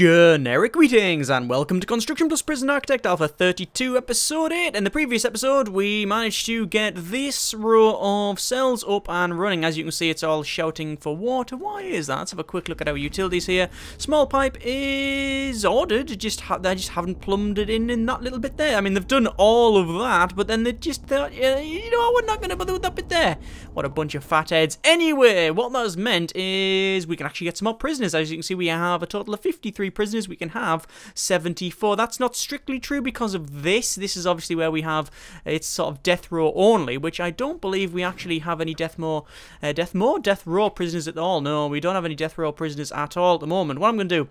Generic greetings and welcome to Construction Plus Prison Architect Alpha 32 episode 8. In the previous episode we managed to get this row of cells up and running. As you can see, it's all shouting for water. Why is that? Let's have a quick look at our utilities here. Small pipe is ordered, they just haven't plumbed it in that little bit there. I mean, they've done all of that, but then they just thought, you know, we're not going to bother with that bit there. What a bunch of fatheads. Anyway, what that has meant is we can actually get some more prisoners. As you can see, we have a total of 53 prisoners. We can have 74. That's not strictly true because of this. This is obviously where we have it's sort of death row only, which I don't believe we actually have any death row prisoners at all. No, we don't have any death row prisoners at all at the moment. What I'm going to do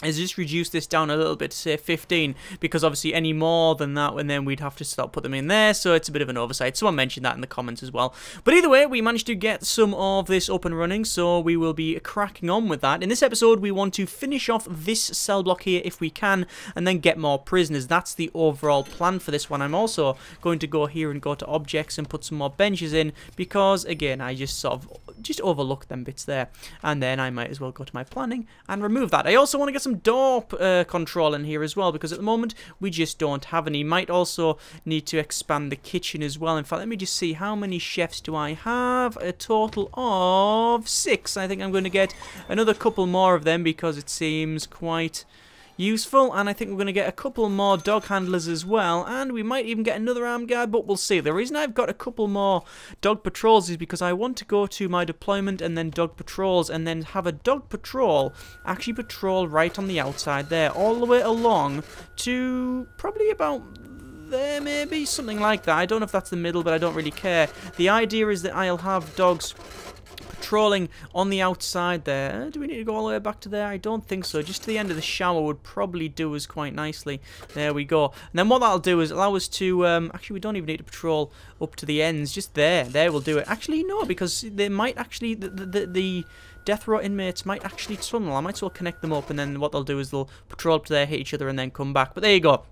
is just reduce this down a little bit to say 15, because obviously any more than that, and then we'd have to start put them in there, so it's a bit of an oversight. Someone mentioned that in the comments as well. But either way, we managed to get some of this up and running, so we will be cracking on with that. In this episode, we want to finish off this cell block here if we can, and then get more prisoners. That's the overall plan for this one. I'm also going to go here and go to objects and put some more benches in, because again, I just sort of overlooked them bits there, and then I might as well go to my planning and remove that. I also want to get some door control in here as well, because at the moment we just don't have any. Might also need to expand the kitchen as well. In fact, let me just see, how many chefs do I have? A total of 6. I think I'm going to get another couple more of them because it seems quite useful, and I think we're going to get a couple more dog handlers as well, and we might even get another armed guard, but we'll see. The reason I've got a couple more dog patrols is because I want to go to my deployment and then dog patrols, and then have a dog patrol actually patrol right on the outside there, all the way along to probably about there, maybe, something like that. I don't know if that's the middle, but I don't really care. The idea is that I'll have dogs patrolling on the outside there. Do we need to go all the way back to there? I don't think so. Just to the end of the shower would probably do us quite nicely. There we go. And then what that'll do is allow us to actually, we don't even need to patrol up to the ends. Just there will do it. Actually, no, because they might actually the death row inmates might actually tunnel. I might as well connect them up, and then what they'll do is they'll patrol up to there, hit each other, and then come back. But there you go.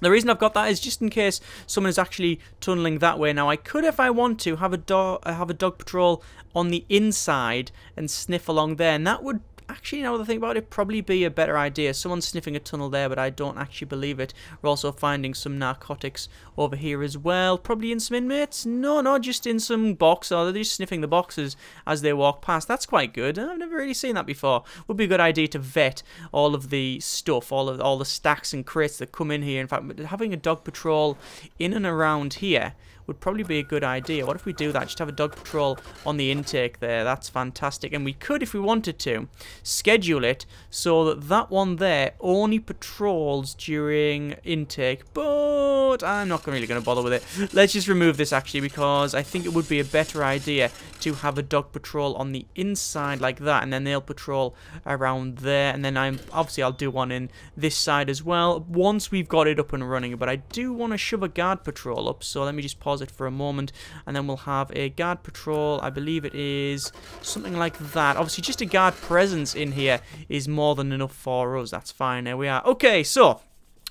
The reason I've got that is just in case someone is actually tunneling that way. Now, I could, if I want to, have a dog patrol on the inside and sniff along there, and that would actually, now that I think about it, probably be a better idea. Someone's sniffing a tunnel there, but I don't actually believe it. We're also finding some narcotics over here as well. Probably in some inmates? No, just in some box. Or they're just sniffing the boxes as they walk past. That's quite good. I've never really seen that before. Would be a good idea to vet all of the stuff, all the stacks and crates that come in here. In fact, having a dog patrol in and around here would probably be a good idea. What if we do that? Just have a dog patrol on the intake there. That's fantastic. And we could, if we wanted to, schedule it so that that one there only patrols during intake. But I'm not really going to bother with it. Let's just remove this, actually, because I think it would be a better idea to have a dog patrol on the inside like that, and then they'll patrol around there. And then I'll do one in this side as well once we've got it up and running. But I do want to shove a guard patrol up, so let me just pause it for a moment, and then we'll have a guard patrol. I believe it is something like that. Obviously, just a guard presence in here is more than enough for us. That's fine. There we are. Okay, so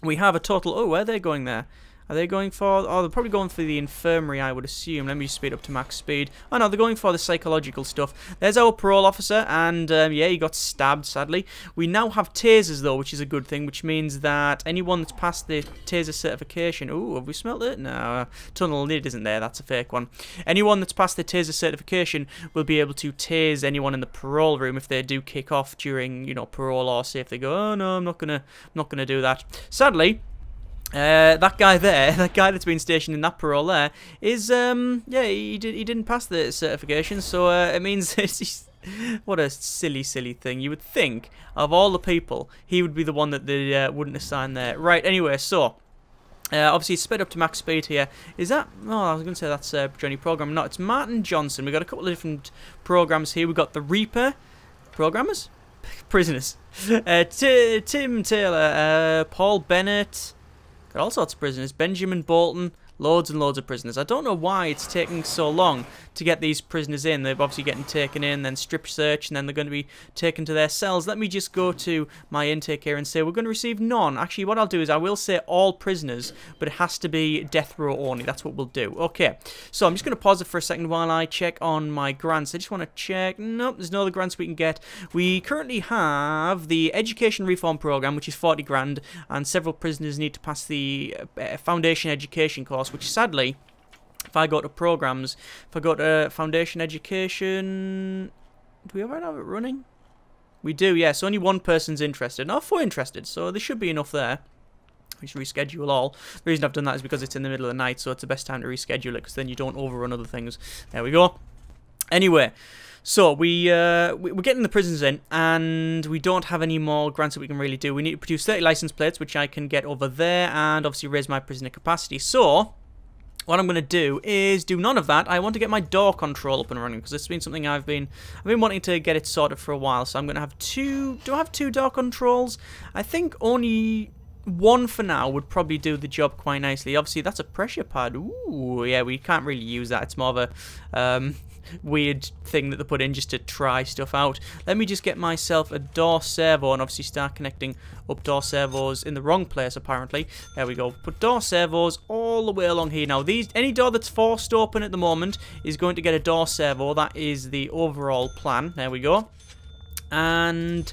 we have a total. Oh, where are they going there? Are they going for... Oh, they're probably going for the infirmary, I would assume. Let me just speed up to max speed. Oh, no, they're going for the psychological stuff. There's our parole officer, and, yeah, he got stabbed, sadly. We now have tasers, though, which is a good thing, which means that anyone that's passed the taser certification... Ooh, have we smelt it? No, tunnel lid isn't there. That's a fake one. Anyone that's passed the taser certification will be able to tase anyone in the parole room if they do kick off during, you know, parole, or say if they go, oh, no, I'm not gonna do that. Sadly... that guy there, that guy that's been stationed in that parole there, is, yeah, he didn't pass the certification, so, it means he's... What a silly thing. You would think, of all the people, he would be the one that they wouldn't assign there. Right, anyway, so... obviously, sped up to max speed here. Is that... Oh, I was going to say that's Johnny Program. No, it's Martin Johnson. We've got a couple of different programs here. We've got the Reaper. Programmers? Prisoners. Tim Taylor. Paul Bennett... Got all sorts of prisoners. Benjamin Bolton, Loads and loads of prisoners. I don't know why it's taking so long to get these prisoners in. They're obviously getting taken in, then strip search, and then they're going to be taken to their cells. Let me just go to my intake here and say we're going to receive none. Actually, what I'll do is I will say all prisoners, but it has to be death row only. That's what we'll do. Okay, so I'm just going to pause it for a second while I check on my grants. I just want to check. Nope, there's no other grants we can get. We currently have the Education Reform Program, which is 40 grand, and several prisoners need to pass the Foundation Education course, which sadly, if I go to programs, if I go to Foundation Education, do we ever have it running? We do, yes. Only one person's interested. Not 4 interested, so there should be enough there. We should reschedule all. The reason I've done that is because it's in the middle of the night, so it's the best time to reschedule it, because then you don't overrun other things. There we go. Anyway, so we're getting the prisons in, and we don't have any more grants that we can really do. We need to produce 30 license plates, which I can get over there, and obviously raise my prisoner capacity. So what I'm going to do is do none of that. I want to get my door control up and running, because it's been something I've been wanting to get it sorted for a while. So I'm going to have 2. Do I have 2 door controls? I think only 1 for now would probably do the job quite nicely. Obviously, that's a pressure pad. Ooh, yeah, we can't really use that. It's more of a weird thing that they put in just to try stuff out. Let me just get myself a door servo and obviously start connecting up door servos in the wrong place, apparently. There we go. Put door servos all the way along here. Now, any door that's forced open at the moment is going to get a door servo. That is the overall plan. There we go. And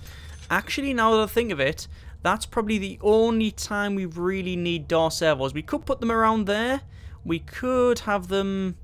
actually, now that I think of it, that's probably the only time we really need door servos. We could put them around there. We could have them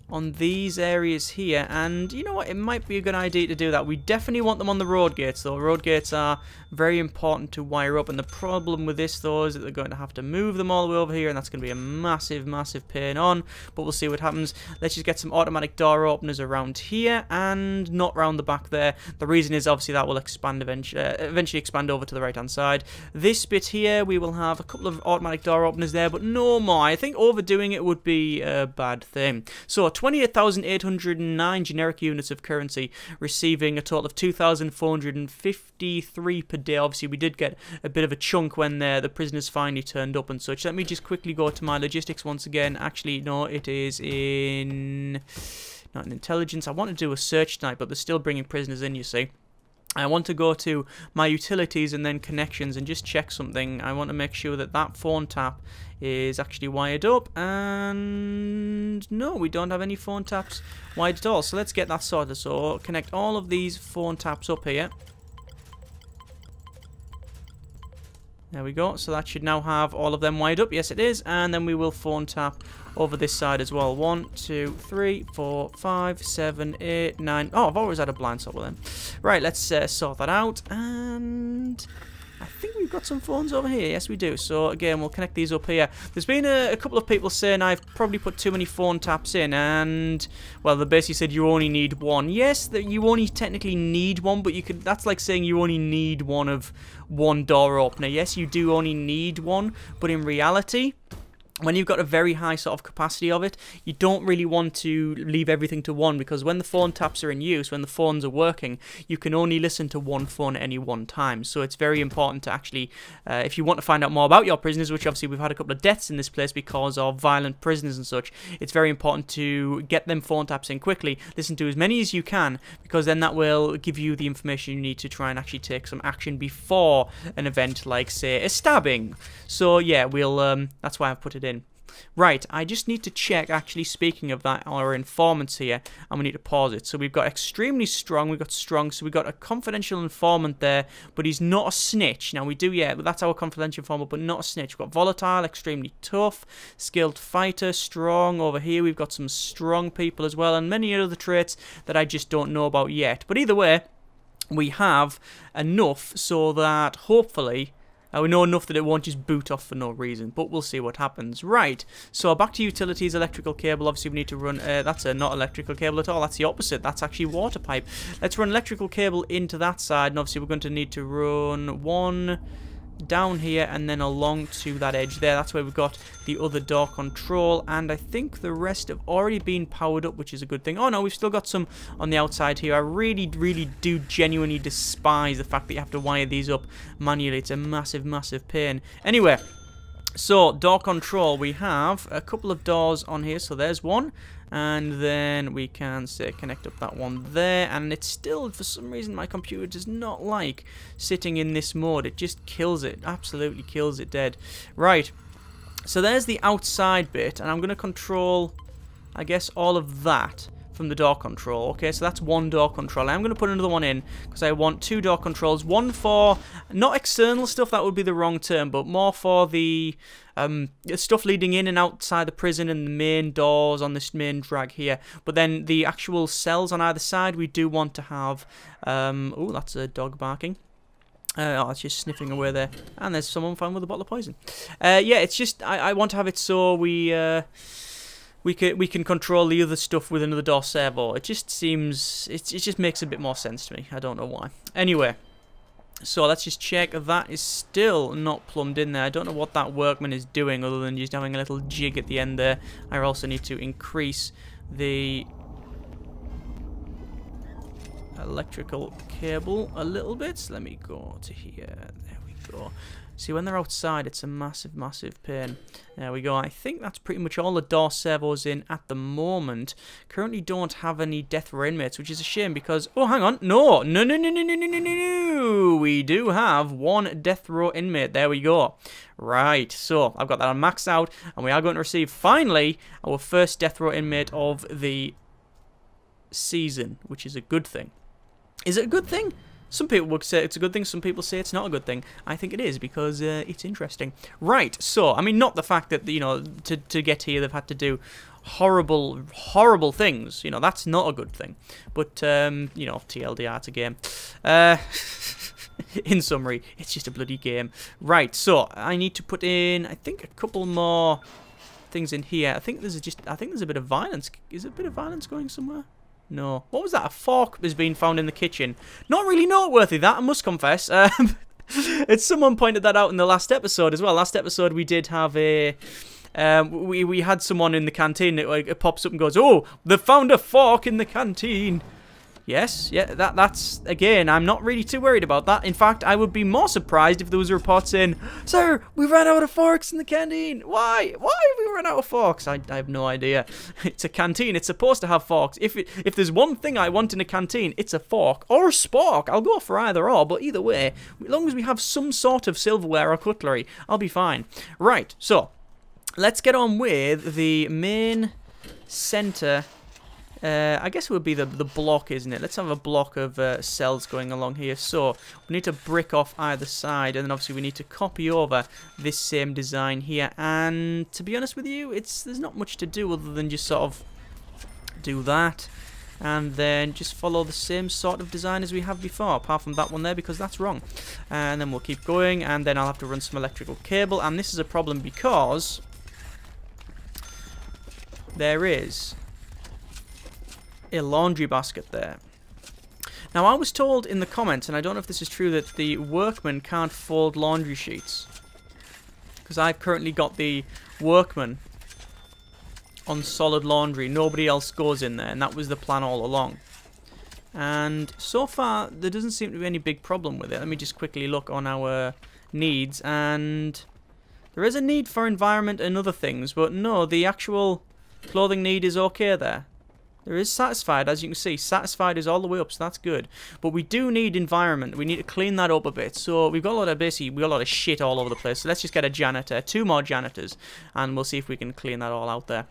on these areas here, and you know what, it might be a good idea to do that. We definitely want them on the road gates, though. Road gates are very important to wire up, and the problem with this, though, is that they're going to have to move them all the way over here, and that's going to be a massive, massive pain on, but we'll see what happens. Let's just get some automatic door openers around here, and not round the back there. The reason is, obviously, that will expand eventually expand over to the right-hand side. This bit here, we will have a couple of automatic door openers there, but no more. I think overdoing it would be a bad thing. So, 28,809 generic units of currency, receiving a total of 2,453 per day. Obviously, we did get a bit of a chunk when the prisoners finally turned up and such. Let me just quickly go to my logistics once again. Actually, no, it is not in intelligence. I want to do a search tonight, but they're still bringing prisoners in, you see. I want to go to my utilities and then connections and just check something. I want to make sure that that phone tap is actually wired up, and no, we don't have any phone taps wired at all. So let's get that sorted. So connect all of these phone taps up here. There we go. So that should now have all of them wired up. Yes, it is. And then we will phone tap over this side as well. 1, 2, 3, 4, 5, 7, 8, 9. Oh, I've always had a blind spot with them. Right, let's sort that out. And I think we've got some phones over here. Yes, we do. So again, we'll connect these up here. There's been a couple of people saying I've probably put too many phone taps in, and well, they basically said you only need 1. Yes, that you only technically need 1, but you could. That's like saying you only need one of 1 door opener. Yes, you do only need 1, but in reality, when you've got a very high sort of capacity of it, you don't really want to leave everything to 1, because when the phone taps are in use, when the phones are working, you can only listen to 1 phone at any one time. So it's very important to actually, if you want to find out more about your prisoners, which obviously we've had a couple of deaths in this place because of violent prisoners and such, it's very important to get them phone taps in quickly, listen to as many as you can, because then that will give you the information you need to try and actually take some action before an event like, say, a stabbing. So yeah, we'll, that's why I've put it in. Right, I just need to check, actually, speaking of that, our informants here, and we need to pause it. So we've got extremely strong, we've got strong, so we've got a confidential informant there, but he's not a snitch. Now we do, yeah, but that's our confidential informant, but not a snitch. We've got volatile, extremely tough, skilled fighter, strong. Over here we've got some strong people as well, and many other traits that I just don't know about yet. But either way, we have enough so that hopefully we know enough that it won't just boot off for no reason, but we'll see what happens. Right, so back to utilities, electrical cable. Obviously, we need to run, that's not electrical cable at all, that's the opposite, that's actually water pipe. Let's run electrical cable into that side, and obviously we're going to need to run 1 down here and then along to that edge there. That's where we've got the other door control, and I think the rest have already been powered up, which is a good thing. Oh no, we've still got some on the outside here. I really do genuinely despise the fact that you have to wire these up manually. It's a massive, massive pain. Anyway, So, door control, we have a couple of doors on here, so there's one, and then we can, say, connect up that one there, and it's still, for some reason, my computer does not like sitting in this mode. It just kills it, absolutely kills it dead. Right, so there's the outside bit, and I'm going to control, I guess, all of that from the door control. Okay, so that's one door control. I'm going to put another one in because I want two door controls. One for not external stuff, that would be the wrong term, but more for the stuff leading in and outside the prison and the main doors on this main drag here. But then the actual cells on either side, we do want to have. Oh, that's a dog barking. Oh, it's just sniffing away there. And there's someone found with a bottle of poison. Yeah, it's just I want to have it so we can control the other stuff with another door servo. It just seems it just makes a bit more sense to me. I don't know why. Anyway, so let's just check. That is still not plumbed in there. I don't know what that workman is doing other than just having a little jig at the end there. I also need to increase the electrical cable a little bit. So let me go to here. There we go. See, when they're outside, it's a massive, massive pain. There we go. I think that's pretty much all the door servos in at the moment. Currently don't have any death row inmates, which is a shame because... Oh, hang on. No. No. We do have one death row inmate. There we go. Right. So, I've got that on maxed out, and we are going to receive, finally, our first death row inmate of the season, which is a good thing. Is it a good thing? Some people would say it's a good thing, some people say it's not a good thing. I think it is, because it's interesting. Right, so, I mean, not the fact that, you know, to get here they've had to do horrible, horrible things. You know, that's not a good thing. But, you know, TLDR, it's a game. In summary, it's just a bloody game. Right, so, I need to put in, I think, a couple more things in here. I think there's a bit of violence. Is there a bit of violence going somewhere? No. What was that? A fork has been found in the kitchen. Not really noteworthy, that, I must confess. It's someone pointed that out in the last episode as well. Last episode we did have a... we had someone in the canteen. It pops up and goes, "Oh, they found a fork in the canteen." Yes, yeah, that's, again, I'm not really too worried about that. In fact, I would be more surprised if there was a report saying, "Sir, we ran out of forks in the canteen." Why? Why have we run out of forks? I have no idea. It's a canteen. It's supposed to have forks. If there's one thing I want in a canteen, it's a fork or a spork. I'll go for either or, but either way, as long as we have some sort of silverware or cutlery, I'll be fine. Right, so, let's get on with the main center. I guess it would be the block, isn't it? Let's have a block of cells going along here. So, we need to brick off either side, and then obviously we need to copy over this same design here. And to be honest with you, there's not much to do other than just sort of do that, and then just follow the same sort of design as we have before, apart from that one there, because that's wrong. And then we'll keep going, and then I'll have to run some electrical cable, and this is a problem because there is a laundry basket there. Now, I was told in the comments, and I don't know if this is true, that the workman can't fold laundry sheets, because I've currently got the workman on solid laundry. Nobody else goes in there, and that was the plan all along. And so far, there doesn't seem to be any big problem with it. Let me just quickly look on our needs, and there is a need for environment and other things, but no, the actual clothing need is okay there. There is satisfied, as you can see. Satisfied is all the way up, so that's good. But we do need environment. We need to clean that up a bit. So we've got a lot of shit all over the place. So let's just get a janitor, 2 more janitors, and we'll see if we can clean that all out there.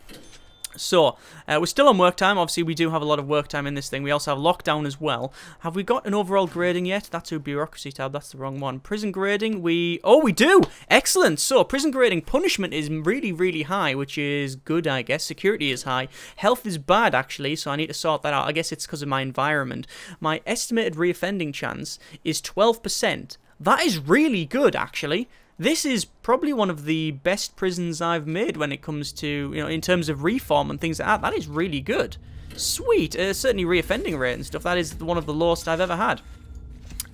So, we're still on work time. Obviously, we do have a lot of work time in this thing. We also have lockdown as well. Have we got an overall grading yet? That's a bureaucracy tab. That's the wrong one. Prison grading, oh, we do! Excellent! So, prison grading punishment is really, really high, which is good, I guess. Security is high. Health is bad, actually, so I need to sort that out. I guess it's because of my environment. My estimated reoffending chance is 12%. That is really good, actually. This is probably one of the best prisons I've made when it comes to, you know, in terms of reform and things like that. That is really good. Sweet. Certainly reoffending rate and stuff. That is one of the lowest I've ever had.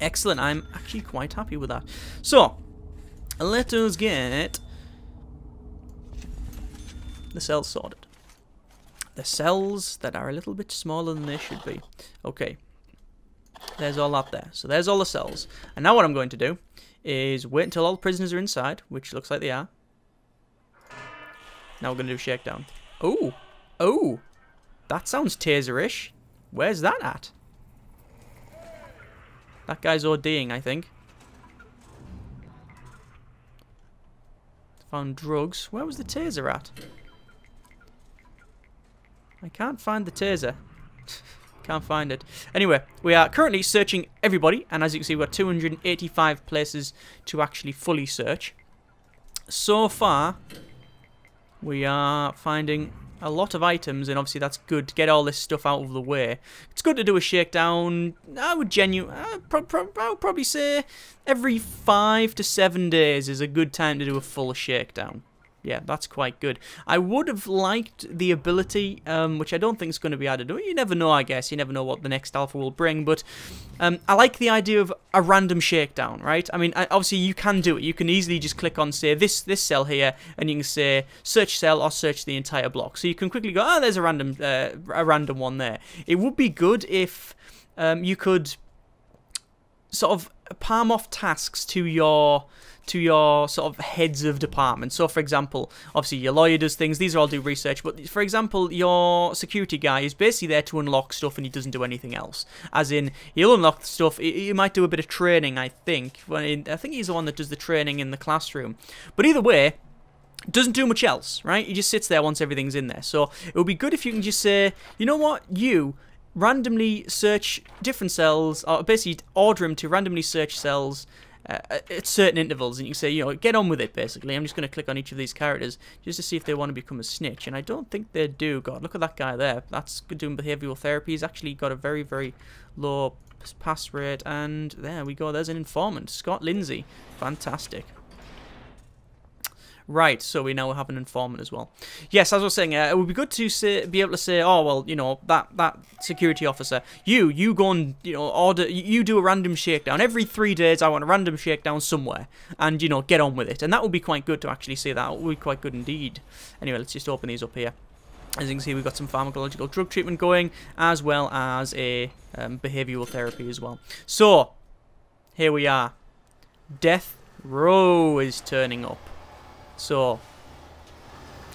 Excellent. I'm actually quite happy with that. So, let us get the cells sorted. The cells that are a little bit smaller than they should be. Okay. There's all that there. So there's all the cells. And now what I'm going to do is wait until all the prisoners are inside, which looks like they are. Now we're going to do shakedown. Oh. Oh. That sounds taser-ish. Where's that at? That guy's ODing, I think. Found drugs. Where was the taser at? I can't find the taser. Can't find it. Anyway, we are currently searching everybody, and as you can see, we've got 285 places to actually fully search. So far, we are finding a lot of items, and obviously that's good to get all this stuff out of the way. It's good to do a shakedown. I would probably say every 5 to 7 days is a good time to do a full shakedown. Yeah, that's quite good. I would have liked the ability, which I don't think is going to be added. You never know, I guess. You never know what the next alpha will bring. But I like the idea of a random shakedown, right? I mean, obviously, you can do it. You can easily just click on, say, this cell here, and you can say, search cell or search the entire block. So you can quickly go, oh, there's a random one there. It would be good if you could sort of palm off tasks to your sort of heads of department. So, for example, obviously your lawyer does things. These are all do research. But, for example, your security guy is basically there to unlock stuff and he doesn't do anything else. As in, he'll unlock the stuff. He might do a bit of training, I think. I think he's the one that does the training in the classroom. But either way, doesn't do much else, right? He just sits there once everything's in there. So, it would be good if you can just say, you know what, you randomly search different cells, or basically order him to randomly search cells at certain intervals, and you can say, you know, get on with it, basically. I'm just going to click on each of these characters just to see if they want to become a snitch, and I don't think they do. God, look at that guy there. That's doing behavioural therapy. He's actually got a very, very low pass rate, and there we go. There's an informant, Scott Lindsay. Fantastic. Right, so we now have an informant as well. Yes, as I was saying, it would be good to be able to say, oh, well, you know, that security officer, you go and, you know, you do a random shakedown. Every 3 days, I want a random shakedown somewhere, and, you know, get on with it. And that would be quite good to actually say that. It would be quite good indeed. Anyway, let's just open these up here. As you can see, we've got some pharmacological drug treatment going, as well as a behavioural therapy as well. So, here we are. Death Row is turning up. So,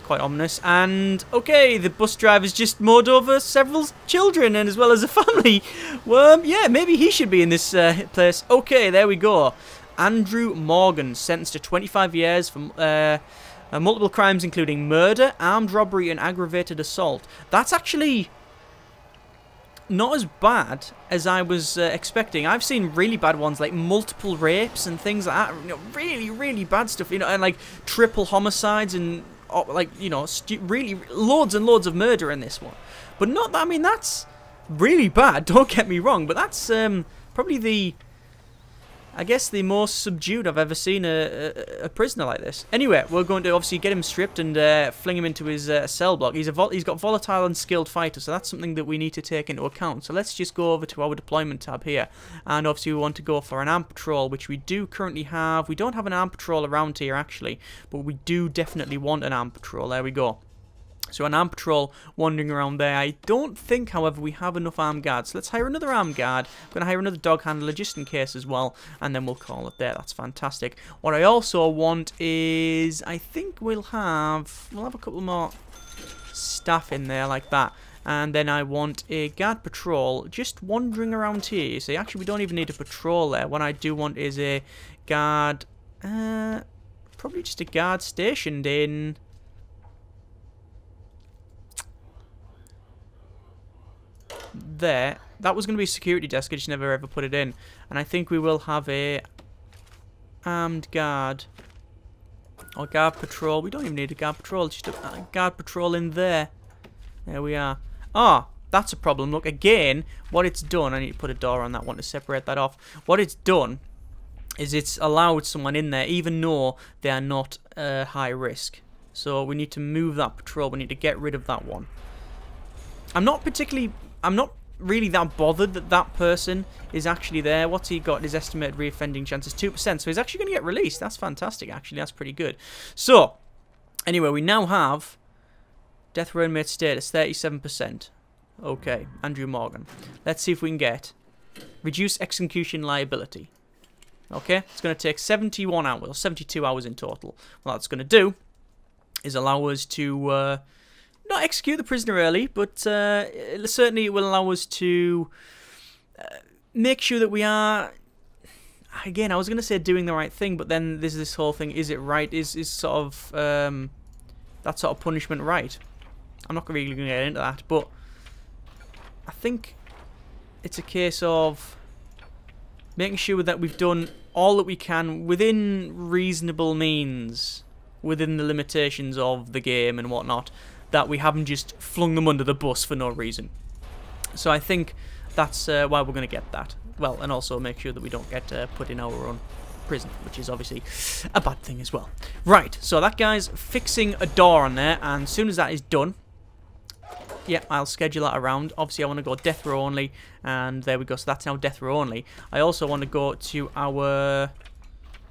quite ominous. And, okay, the bus driver's just mowed over several children and as well as a family. Well, yeah, maybe he should be in this place. Okay, there we go. Andrew Morgan, sentenced to 25 years for multiple crimes including murder, armed robbery and aggravated assault. That's actually not as bad as I was expecting. I've seen really bad ones, like multiple rapes and things like that. You know, really, really bad stuff. You know, and like triple homicides and like, you know, really loads and loads of murder in this one. But not that. I mean, that's really bad. Don't get me wrong. But that's probably I guess the most subdued I've ever seen a prisoner like this. Anyway, we're going to obviously get him stripped and fling him into his cell block. He's got volatile and skilled fighter, so that's something that we need to take into account. So let's just go over to our deployment tab here. And obviously we want to go for an armed patrol, which we do currently have. We don't have an armed patrol around here, actually, but we do definitely want an armed patrol. There we go. So an armed patrol wandering around there. I don't think, however, we have enough armed guards. So let's hire another armed guard. I'm going to hire another dog handler just in case as well. And then we'll call it there. That's fantastic. What I also want is, I think we'll have a couple more staff in there like that. And then I want a guard patrol just wandering around here. You see, actually, we don't even need a patrol there. What I do want is a guard, probably just a guard stationed in... there. That was going to be a security desk. I just never ever put it in. And I think we will have a armed guard or guard patrol. We don't even need a guard patrol. Just a guard patrol in there. There we are. Ah, that's a problem. Look, again, what it's done. I need to put a door on that one to separate that off. What it's done is it's allowed someone in there even though they are not high risk. So we need to move that patrol. We need to get rid of that one. I'm not really that bothered that that person is actually there. What's he got? His estimated reoffending chance is 2%. So he's actually going to get released. That's fantastic, actually. That's pretty good. So, anyway, we now have death row inmate status, 37%. Okay, Andrew Morgan. Let's see if we can get reduce execution liability. Okay, it's going to take 71 hours, 72 hours in total. Well, that's going to do is allow us to not execute the prisoner early, but certainly it will allow us to make sure that we are, again, I was going to say doing the right thing, but then there's this whole thing, is it right? Is sort of that sort of punishment right? I'm not really going to get into that, but I think it's a case of making sure that we've done all that we can within reasonable means, within the limitations of the game and whatnot, that we haven't just flung them under the bus for no reason. So I think that's why we're going to get that. Well, and also make sure that we don't get put in our own prison, which is obviously a bad thing as well. Right, so that guy's fixing a door on there, and as soon as that is done, yeah, I'll schedule that around. Obviously, I want to go death row only, and there we go. So that's now death row only. I also want to go to our...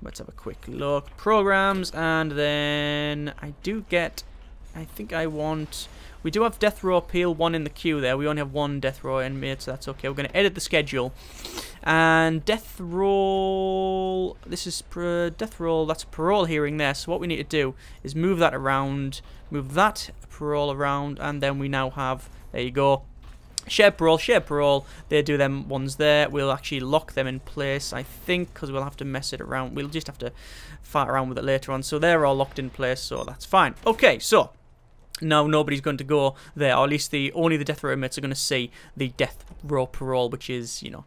Let's have a quick look. Programs, and then I do get... I think I want... We do have death row appeal 1 in the queue there. We only have 1 death row inmate, so that's okay. We're going to edit the schedule. And death roll... This is death roll. That's a parole hearing there. So what we need to do is move that around. Move that parole around. And then we now have... There you go. Shared parole. They do them ones there. We'll actually lock them in place, I think, because we'll have to mess it around. We'll just have to fart around with it later on. So they're all locked in place, so that's fine. Okay, so... Now nobody's going to go there, or at least only the death row inmates are going to see the death row parole, which is, you know,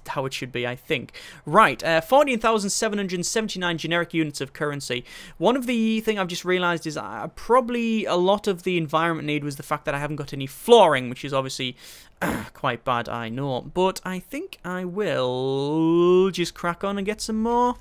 how it should be, I think. Right, 14,779 generic units of currency. One of the thing I've just realised is probably a lot of the environment need was the fact that I haven't got any flooring, which is obviously quite bad, I know. But I think I will just crack on and get some more...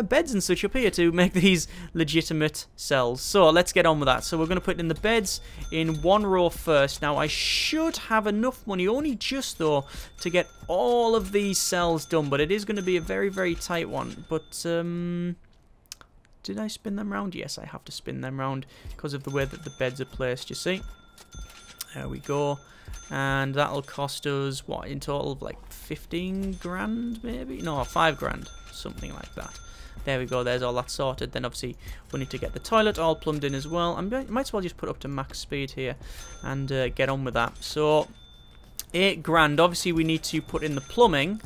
beds and such up here to make these legitimate cells. So let's get on with that. So we're going to put in the beds in 1 row first. Now I should have enough money, only just though, to get all of these cells done. But it is going to be a very, very tight one. But did I spin them round? Yes, I have to spin them round because of the way that the beds are placed, you see. There we go. And that'll cost us, what, in total, like 15 grand maybe? No, 5 grand. Something like that. There we go, there's all that sorted. Then obviously we need to get the toilet all plumbed in as well. I might as well just put up to max speed here and get on with that. So 8 grand. Obviously we need to put in the plumbing,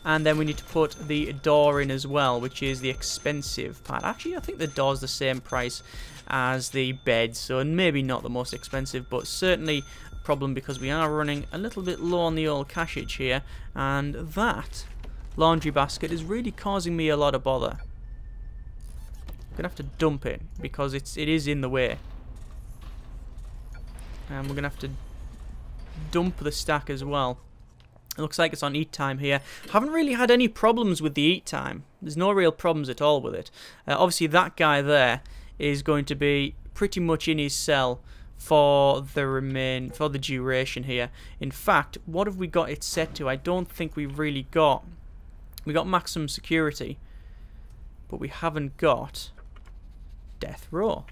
and then we need to put the door in as well, which is the expensive part. Actually, I think the door's the same price as the bed, so maybe not the most expensive, but certainly a problem because we are running a little bit low on the old cashage here, and that laundry basket is really causing me a lot of bother. I'm gonna have to dump it because it is in the way, and we're gonna have to dump the stack as well. It looks like it's on eat time here. Haven't really had any problems with the eat time. There's no real problems at all with it. Obviously that guy there is going to be pretty much in his cell for the duration here. In fact, what have we got it set to? I don't think we really got... We got maximum security, but we haven't got death row.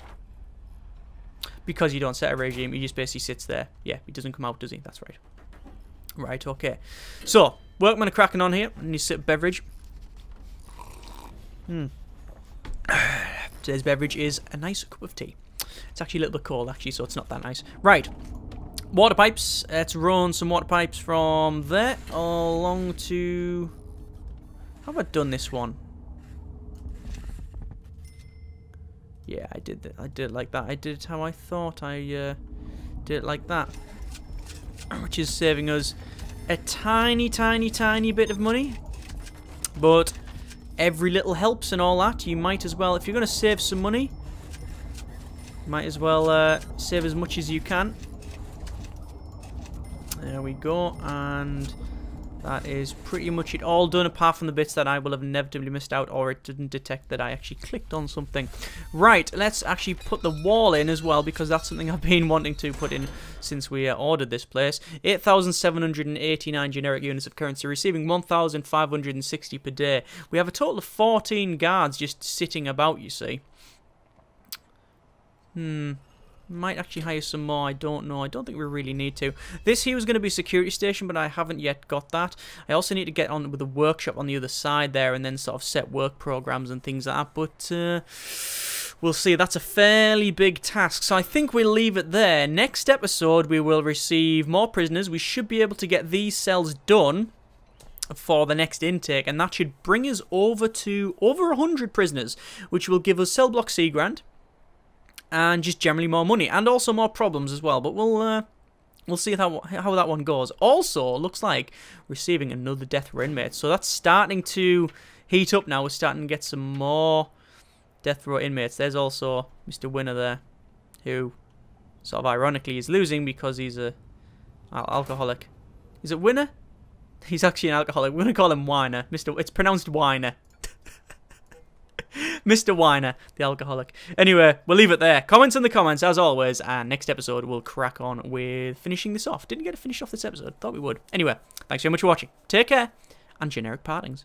Because you don't set a regime, he just basically sits there. Yeah, he doesn't come out, does he? That's right. Right, okay. So, workmen are cracking on here. I need to sip beverage. Today's beverage is a nice cup of tea. It's actually a little bit cold, actually, so it's not that nice. Right. Water pipes. Let's run some water pipes from there along to... How have I done this one? Yeah, I did it like that. I did it how I thought. I did it like that. Which is saving us a tiny, tiny, tiny bit of money. But every little helps and all that. You might as well, if you're going to save some money, might as well save as much as you can. There we go, and that is pretty much it all done, apart from the bits that I will have inevitably missed out, or it didn't detect that I actually clicked on something. Right, let's actually put the wall in as well, because that's something I've been wanting to put in since we ordered this place. 8,789 generic units of currency, receiving 1,560 per day. We have a total of 14 guards just sitting about, you see. Might actually hire some more, I don't know. I don't think we really need to. This here was going to be a security station, but I haven't yet got that. I also need to get on with the workshop on the other side there and then sort of set work programs and things like that. But we'll see. That's a fairly big task. So I think we'll leave it there. Next episode, we will receive more prisoners. We should be able to get these cells done for the next intake, and that should bring us over to over 100 prisoners, which will give us cell block C grant and just generally more money and also more problems as well. But we'll see how that one goes. Also, looks like receiving another death row inmate, so that's starting to heat up now. We're starting to get some more death row inmates. There's also Mr. Winner there, who sort of ironically is losing because he's a alcoholic. Is it Winner? He's actually an alcoholic. We're going to call him Whiner. It's pronounced Whiner. Mr. Whiner, the alcoholic. Anyway, we'll leave it there. Comments in the comments, as always. And next episode, we'll crack on with finishing this off. Didn't get to finish off this episode. Thought we would. Anyway, thanks very much for watching. Take care, and generic partings.